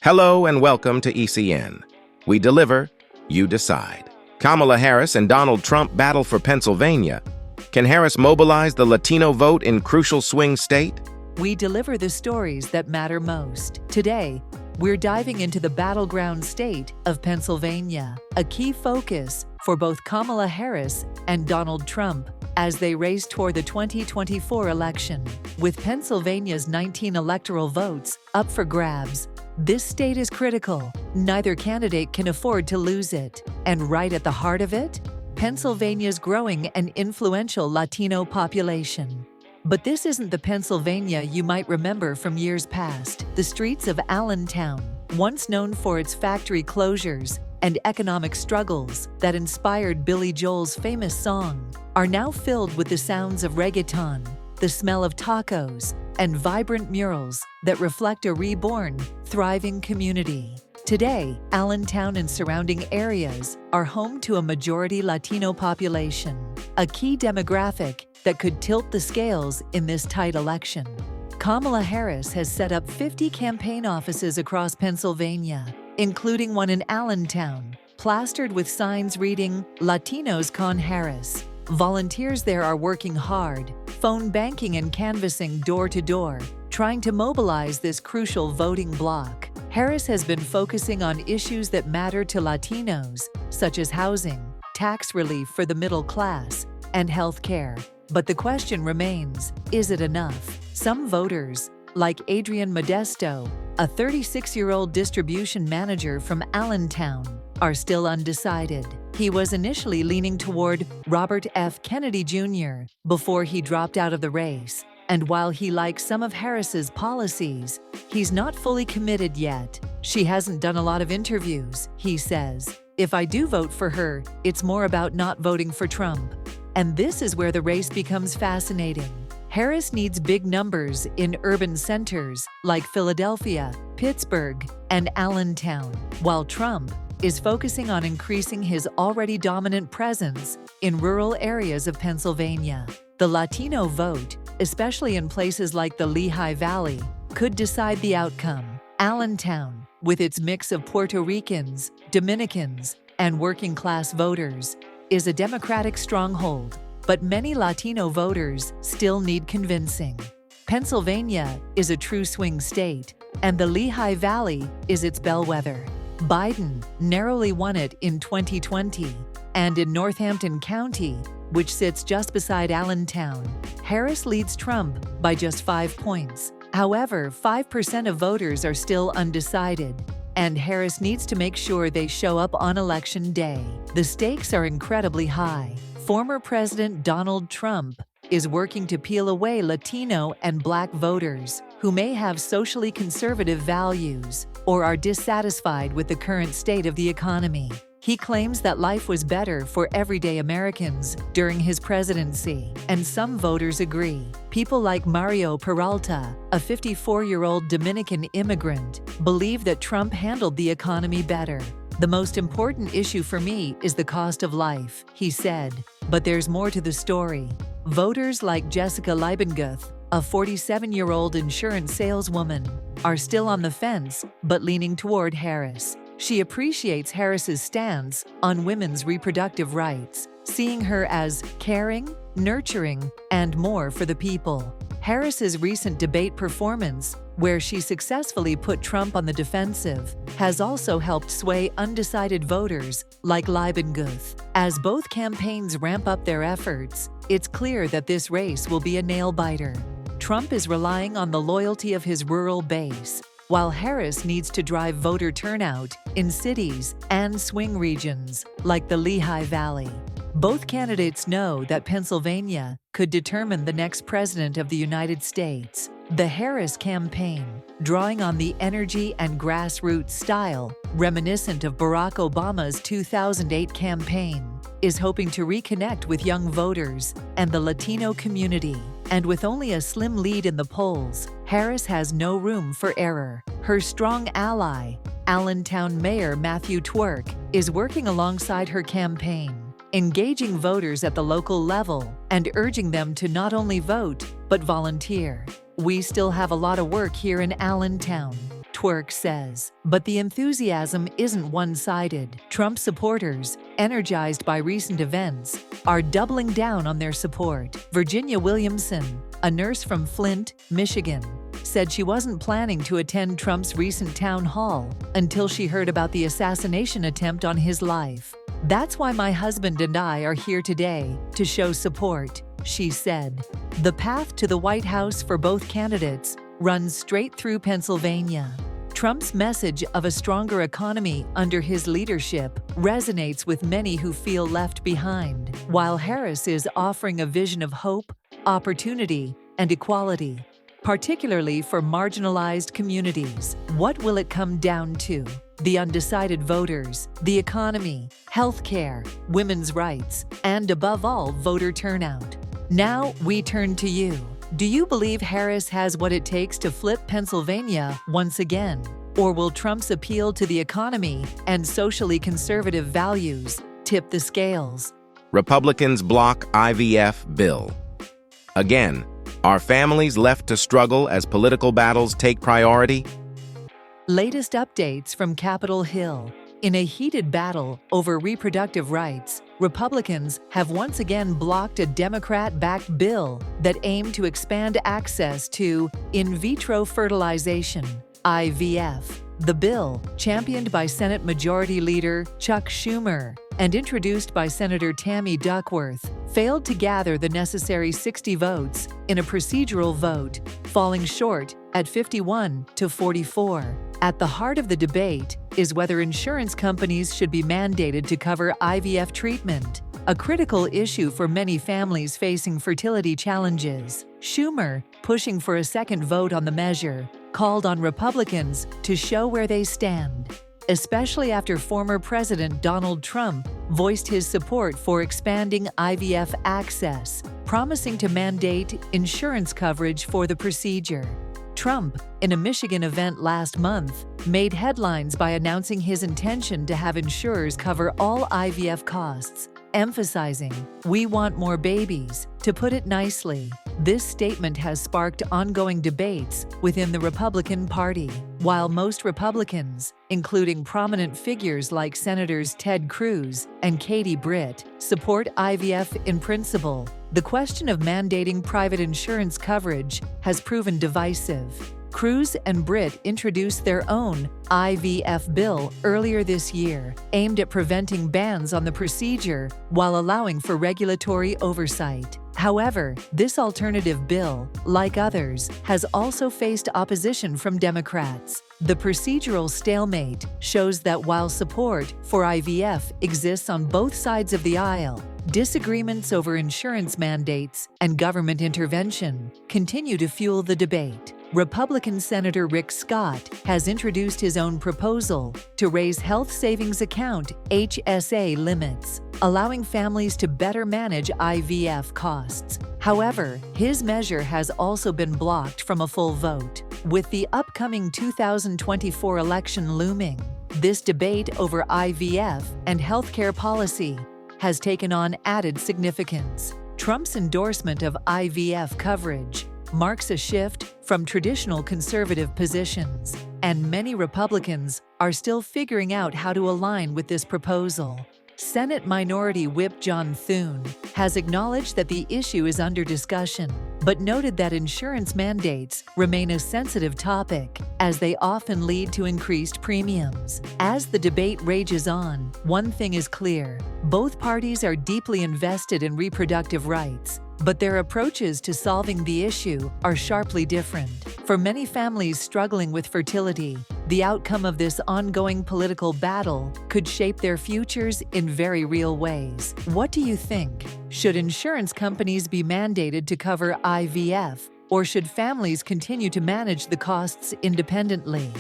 Hello and welcome to ECN. We deliver, you decide. Kamala Harris and Donald Trump battle for Pennsylvania. Can Harris mobilize the Latino vote in crucial swing state? We deliver the stories that matter most. Today, we're diving into the battleground state of Pennsylvania, a key focus for both Kamala Harris and Donald Trump as they race toward the 2024 election. With Pennsylvania's 19 electoral votes up for grabs, this state is critical. Neither candidate can afford to lose it. And right at the heart of it, Pennsylvania's growing and influential Latino population. But this isn't the Pennsylvania you might remember from years past. The streets of Allentown, once known for its factory closures and economic struggles that inspired Billy Joel's famous song, are now filled with the sounds of reggaeton, the smell of tacos, and vibrant murals that reflect a reborn, thriving community. Today, Allentown and surrounding areas are home to a majority Latino population, a key demographic that could tilt the scales in this tight election. Kamala Harris has set up 50 campaign offices across Pennsylvania, including one in Allentown, plastered with signs reading, "Latinos con Harris." Volunteers there are working hard, phone banking and canvassing door to door, trying to mobilize this crucial voting bloc. Harris has been focusing on issues that matter to Latinos, such as housing, tax relief for the middle class, and health care. But the question remains, is it enough? Some voters, like Adrian Modesto, a 36-year-old distribution manager from Allentown, are still undecided. He was initially leaning toward Robert F. Kennedy Jr. before he dropped out of the race. And while he likes some of Harris's policies, he's not fully committed yet. She hasn't done a lot of interviews, he says. If I do vote for her, it's more about not voting for Trump. And this is where the race becomes fascinating. Harris needs big numbers in urban centers like Philadelphia, Pittsburgh, and Allentown, while Trump is focusing on increasing his already dominant presence in rural areas of Pennsylvania. The Latino vote, especially in places like the Lehigh Valley, could decide the outcome. Allentown, with its mix of Puerto Ricans, Dominicans, and working-class voters, is a Democratic stronghold, but many Latino voters still need convincing. Pennsylvania is a true swing state, and the Lehigh Valley is its bellwether. Biden narrowly won it in 2020, and in Northampton County, which sits just beside Allentown, Harris leads Trump by just 5 points. However, 5% of voters are still undecided, and Harris needs to make sure they show up on Election Day. The stakes are incredibly high. Former President Donald Trump is working to peel away Latino and Black voters who may have socially conservative values or are dissatisfied with the current state of the economy. He claims that life was better for everyday Americans during his presidency, and some voters agree. People like Mario Peralta, a 54-year-old Dominican immigrant, believe that Trump handled the economy better. "The most important issue for me is the cost of life," he said. But there's more to the story. Voters like Jessica Leibenguth, a 47-year-old insurance saleswoman, are still on the fence but leaning toward Harris. She appreciates Harris's stance on women's reproductive rights, seeing her as caring, nurturing, and more for the people. Harris's recent debate performance, where she successfully put Trump on the defensive, has also helped sway undecided voters like Leibenguth. As both campaigns ramp up their efforts, it's clear that this race will be a nail-biter. Trump is relying on the loyalty of his rural base, while Harris needs to drive voter turnout in cities and swing regions like the Lehigh Valley. Both candidates know that Pennsylvania could determine the next president of the United States. The Harris campaign, drawing on the energy and grassroots style reminiscent of Barack Obama's 2008 campaign, is hoping to reconnect with young voters and the Latino community. And with only a slim lead in the polls, Harris has no room for error. Her strong ally, Allentown Mayor Matthew Twerk, is working alongside her campaign, engaging voters at the local level and urging them to not only vote, but volunteer. We still have a lot of work here in Allentown. Quirk says. But the enthusiasm isn't one-sided. Trump supporters, energized by recent events, are doubling down on their support. Virginia Williamson, a nurse from Flint, Michigan, said she wasn't planning to attend Trump's recent town hall until she heard about the assassination attempt on his life. "That's why my husband and I are here today, to show support," she said. The path to the White House for both candidates runs straight through Pennsylvania. Trump's message of a stronger economy under his leadership resonates with many who feel left behind, while Harris is offering a vision of hope, opportunity, and equality, particularly for marginalized communities. What will it come down to? The undecided voters, the economy, healthcare, women's rights, and above all, voter turnout. Now we turn to you. Do you believe Harris has what it takes to flip Pennsylvania once again? Or will Trump's appeal to the economy and socially conservative values tip the scales? Republicans block IVF bill. Again, are families left to struggle as political battles take priority? Latest updates from Capitol Hill. In a heated battle over reproductive rights, Republicans have once again blocked a Democrat-backed bill that aimed to expand access to in vitro fertilization, IVF. The bill, championed by Senate Majority Leader Chuck Schumer and introduced by Senator Tammy Duckworth, failed to gather the necessary 60 votes in a procedural vote, falling short at 51 to 44. At the heart of the debate is whether insurance companies should be mandated to cover IVF treatment, a critical issue for many families facing fertility challenges. Schumer, pushing for a second vote on the measure, called on Republicans to show where they stand, especially after former President Donald Trump voiced his support for expanding IVF access, promising to mandate insurance coverage for the procedure. Trump, in a Michigan event last month, made headlines by announcing his intention to have insurers cover all IVF costs, emphasizing, "We want more babies." To put it nicely, this statement has sparked ongoing debates within the Republican Party. While most Republicans, including prominent figures like Senators Ted Cruz and Katie Britt, support IVF in principle, the question of mandating private insurance coverage has proven divisive. Cruz and Britt introduced their own IVF bill earlier this year, aimed at preventing bans on the procedure while allowing for regulatory oversight. However, this alternative bill, like others, has also faced opposition from Democrats. The procedural stalemate shows that while support for IVF exists on both sides of the aisle, disagreements over insurance mandates and government intervention continue to fuel the debate. Republican Senator Rick Scott has introduced his own proposal to raise Health Savings Account (HSA) limits, allowing families to better manage IVF costs. However, his measure has also been blocked from a full vote. With the upcoming 2024 election looming, this debate over IVF and healthcare policy has taken on added significance. Trump's endorsement of IVF coverage marks a shift from traditional conservative positions, and many Republicans are still figuring out how to align with this proposal. Senate Minority Whip John Thune has acknowledged that the issue is under discussion, but noted that insurance mandates remain a sensitive topic, as they often lead to increased premiums. As the debate rages on, one thing is clear: both parties are deeply invested in reproductive rights, but their approaches to solving the issue are sharply different. For many families struggling with fertility, the outcome of this ongoing political battle could shape their futures in very real ways. What do you think? Should insurance companies be mandated to cover IVF, or should families continue to manage the costs independently?